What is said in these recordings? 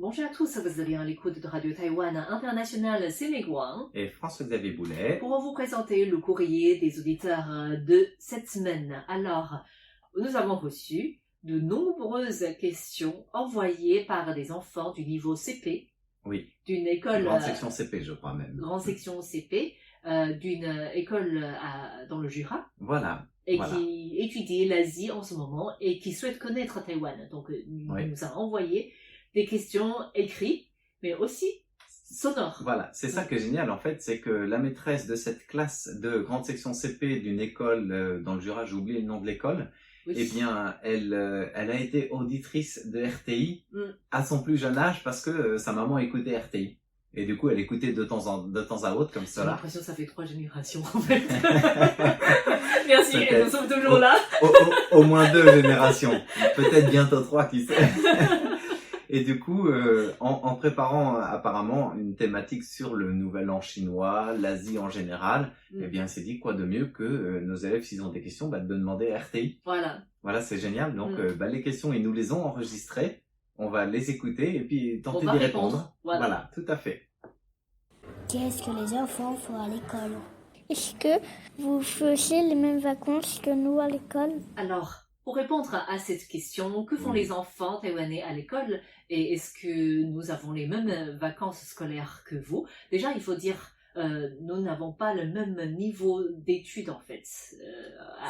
Bonjour à tous, vous êtes à l'écoute de Radio Taïwan International, c'est Meguang, Et François-Xavier Boulet. pour vous présenter le courrier des auditeurs de cette semaine. Alors, nous avons reçu de nombreuses questions envoyées par des enfants du niveau CP, Oui, d'une école... grande section CP, je crois même. grande section CP, d'une école dans le Jura. Voilà. Et voilà. qui étudie l'Asie en ce moment et qui souhaite connaître Taïwan. Donc, il nous a envoyé des questions écrites, mais aussi sonores. Voilà, c'est ça qui est génial en fait, c'est que la maîtresse de cette classe de grande section CP d'une école dans le Jura, j'ai oublié le nom de l'école, Oui. eh bien, elle a été auditrice de RTI à son plus jeune âge parce que sa maman écoutait RTI. Et du coup, elle écoutait de temps à autre comme J'ai cela. l'impression que ça fait 3 générations en fait. Merci, et nous sommes toujours là. Au moins 2 générations, peut-être bientôt 3, qui sait. Et du coup, en préparant apparemment une thématique sur le Nouvel An chinois, l'Asie en général, eh bien, c'est dit quoi de mieux que nos élèves, s'ils ont des questions, de demander RTI. Voilà. Voilà, c'est génial. Donc, les questions, ils nous les ont enregistrées. On va les écouter et puis tenter d'y répondre. Voilà, tout à fait. Qu'est-ce que les enfants font à l'école? Est-ce que vous faisiez les mêmes vacances que nous à l'école? Alors, pour répondre à cette question, que font les enfants taïwanais à l'école et est-ce que nous avons les mêmes vacances scolaires que vous? Déjà, il faut dire, nous n'avons pas le même niveau d'études en fait.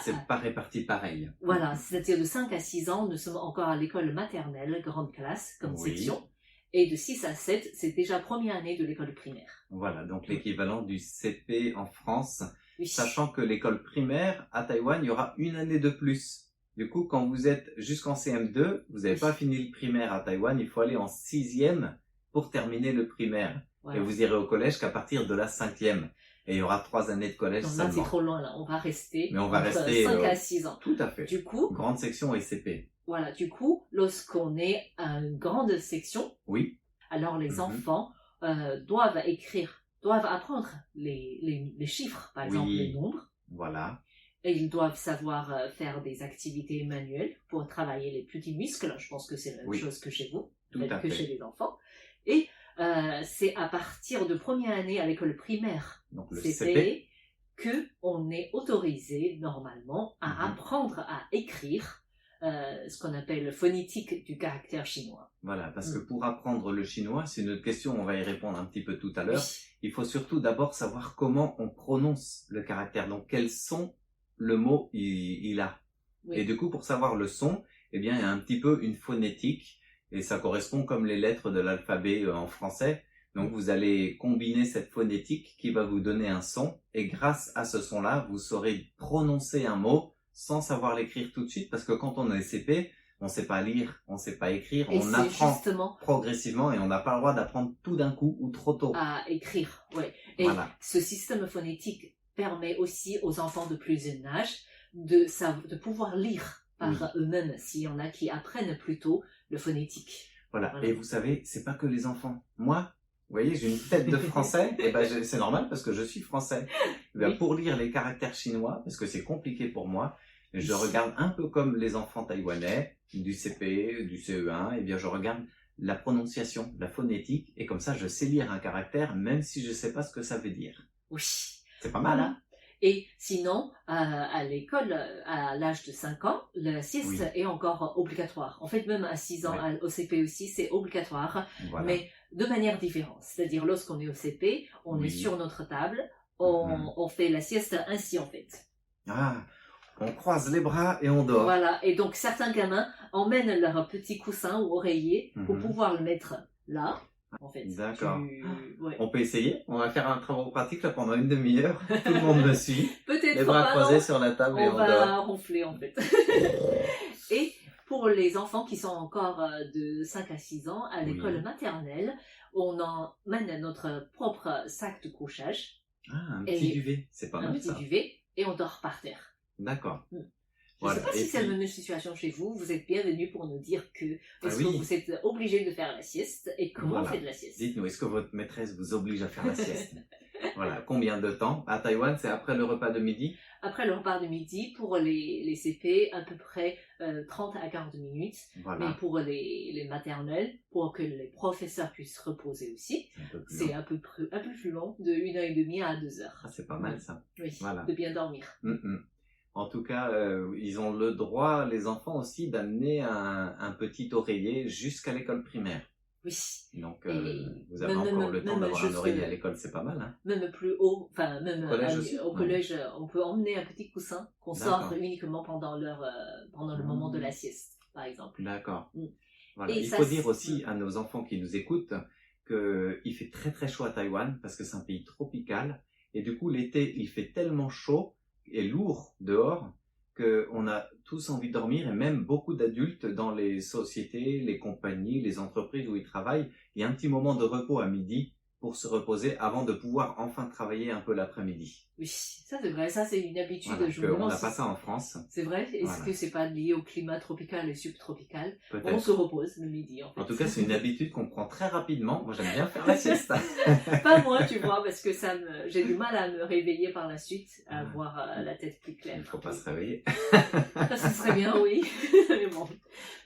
C'est pas réparti pareil. Voilà, c'est-à-dire de 5 à 6 ans, nous sommes encore à l'école maternelle, grande classe, comme section. Et de 6 à 7, c'est déjà première année de l'école primaire. Voilà, donc l'équivalent du CP en France. Oui. Sachant que l'école primaire, à Taïwan, il y aura une année de plus. Du coup, quand vous êtes jusqu'en CM2, vous n'avez pas fini le primaire à Taïwan, il faut aller en 6e pour terminer le primaire. Voilà. Et vous irez au collège qu'à partir de la 5e. Et il y aura 3 années de collège seulement. Non, là, c'est trop loin, là. On va rester. Mais on va rester 5 à 6 ans. Tout à fait. Du coup, grande section et CP. Voilà, du coup, lorsqu'on est à une grande section, alors les enfants doivent apprendre les chiffres, par exemple les nombres. Voilà. Et ils doivent savoir faire des activités manuelles pour travailler les petits muscles. Je pense que c'est la même chose que chez vous, que chez les enfants. Et c'est à partir de première année à l'école primaire, donc le CP, qu'on est autorisé normalement à apprendre à écrire ce qu'on appelle phonétique du caractère chinois. Voilà, parce que pour apprendre le chinois, c'est une autre question, on va y répondre un petit peu tout à l'heure. Il faut surtout d'abord savoir comment on prononce le caractère, donc quel son le mot il a. Et du coup, pour savoir le son, eh bien, il y a un petit peu une phonétique, et ça correspond comme les lettres de l'alphabet en français. Donc, vous allez combiner cette phonétique qui va vous donner un son, et grâce à ce son-là, vous saurez prononcer un mot sans savoir l'écrire tout de suite, parce que quand on est CP, on ne sait pas lire, on ne sait pas écrire, on apprend progressivement et on n'a pas le droit d'apprendre tout d'un coup ou trop tôt. À écrire, Et ce système phonétique permet aussi aux enfants de plus jeune âge de pouvoir lire par eux-mêmes, s'il y en a qui apprennent plutôt le phonétique. Voilà. Et vous savez, c'est pas que les enfants. Moi, vous voyez, j'ai une tête de français, et c'est normal parce que je suis français. Pour lire les caractères chinois, parce que c'est compliqué pour moi, je regarde un peu comme les enfants taïwanais, du CP, du CE1, et bien je regarde la prononciation, la phonétique, et comme ça je sais lire un caractère, même si je sais pas ce que ça veut dire. Oui. C'est pas mal, hein? Et sinon, à l'école, à l'âge de 5 ans, la sieste est encore obligatoire. En fait, même à 6 ans, au CP aussi, c'est obligatoire, mais de manière différente. C'est-à-dire, lorsqu'on est au CP, on est sur notre table, on fait la sieste ainsi, en fait. Ah, on croise les bras et on dort. Voilà, et donc certains gamins emmènent leur petit coussin ou oreiller pour pouvoir le mettre là. En fait, d'accord. On peut essayer. On va faire un travail pratique là pendant une demi-heure. Tout le monde me suit. Peut-être les bras croisés sur la table et on dort. On va ronfler en fait. Et pour les enfants qui sont encore de 5 à 6 ans, à l'école maternelle, on emmène notre propre sac de couchage. Ah, un petit duvet. C'est pas mal ça. Un petit duvet et on dort par terre. D'accord. Je ne sais pas si c'est la même situation chez vous. Vous êtes bienvenus pour nous dire que est-ce oui. que vous êtes obligé de faire la sieste et comment on fait de la sieste. Dites-nous, est-ce que votre maîtresse vous oblige à faire la sieste? Voilà, combien de temps? À Taïwan, c'est après le repas de midi? Après le repas de midi, pour les CP, à peu près 30 à 40 minutes. Voilà. Mais pour les maternelles, pour que les professeurs puissent reposer aussi, c'est un peu plus long, de 1h30 à 2h. Ah, c'est pas mal ça. Oui, voilà. De bien dormir. En tout cas, ils ont le droit, les enfants aussi, d'amener un petit oreiller jusqu'à l'école primaire. Oui. Donc, vous avez encore le temps d'avoir un oreiller à l'école, c'est pas mal. Hein. Même plus haut, enfin, même au collège, ouais. On peut emmener un petit coussin qu'on sort uniquement pendant le moment de la sieste, par exemple. D'accord. Voilà. Il faut dire aussi à nos enfants qui nous écoutent qu'il fait très très chaud à Taïwan parce que c'est un pays tropical. Et du coup, l'été, il fait tellement chaud et lourd dehors qu'on a tous envie de dormir, et même beaucoup d'adultes dans les sociétés, les compagnies, les entreprises où ils travaillent, il y a un petit moment de repos à midi pour se reposer avant de pouvoir enfin travailler un peu l'après-midi. Oui, ça c'est vrai, ça c'est une habitude. Voilà, on n'a pas ça en France. C'est vrai. Est-ce que c'est pas lié au climat tropical et subtropical? Peut-être. On se repose le midi en fait. En tout cas, c'est une habitude qu'on prend très rapidement. Moi, j'aime bien faire la sieste. Pas moi, tu vois, parce que j'ai du mal à me réveiller par la suite, à avoir la tête plus claire. Il ne faut pas se réveiller. Ça, ce serait bien, oui. Mais bon.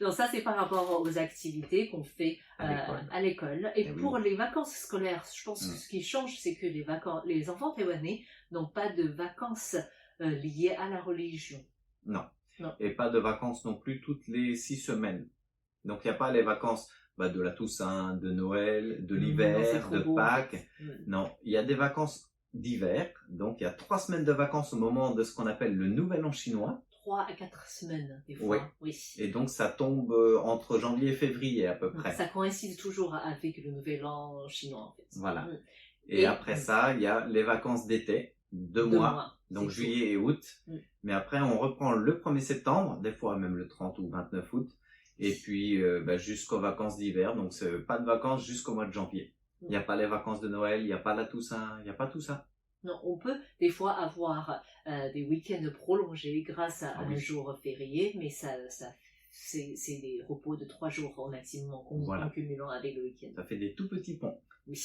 Donc ça, c'est par rapport aux activités qu'on fait à l'école. Et pour les vacances scolaires, je pense que ce qui change, c'est que les enfants taïwanais n'ont pas de vacances liées à la religion. Non. Et pas de vacances non plus toutes les 6 semaines. Donc il n'y a pas les vacances de la Toussaint, de Noël, de l'hiver, de Pâques. Non, il y a des vacances d'hiver. Donc il y a 3 semaines de vacances au moment de ce qu'on appelle le Nouvel An chinois. 3 à 4 semaines, des fois. Oui. Et donc ça tombe entre janvier et février à peu près. Ça coïncide toujours avec le Nouvel An chinois en fait. Voilà. Et après ça, il y a les vacances d'été. 2 mois, donc juillet et août. Mais après, on reprend le 1er septembre, des fois même le 30 ou 29 août, et puis jusqu'aux vacances d'hiver. Donc, c'est pas de vacances jusqu'au mois de janvier. Il n'y a pas les vacances de Noël, il n'y a pas la Toussaint, il n'y a pas tout ça. Non, on peut des fois avoir des week-ends prolongés grâce à un jour férié, mais c'est des repos de 3 jours au maximum en cumulant avec le week-end. Ça fait des tout petits ponts. Oui.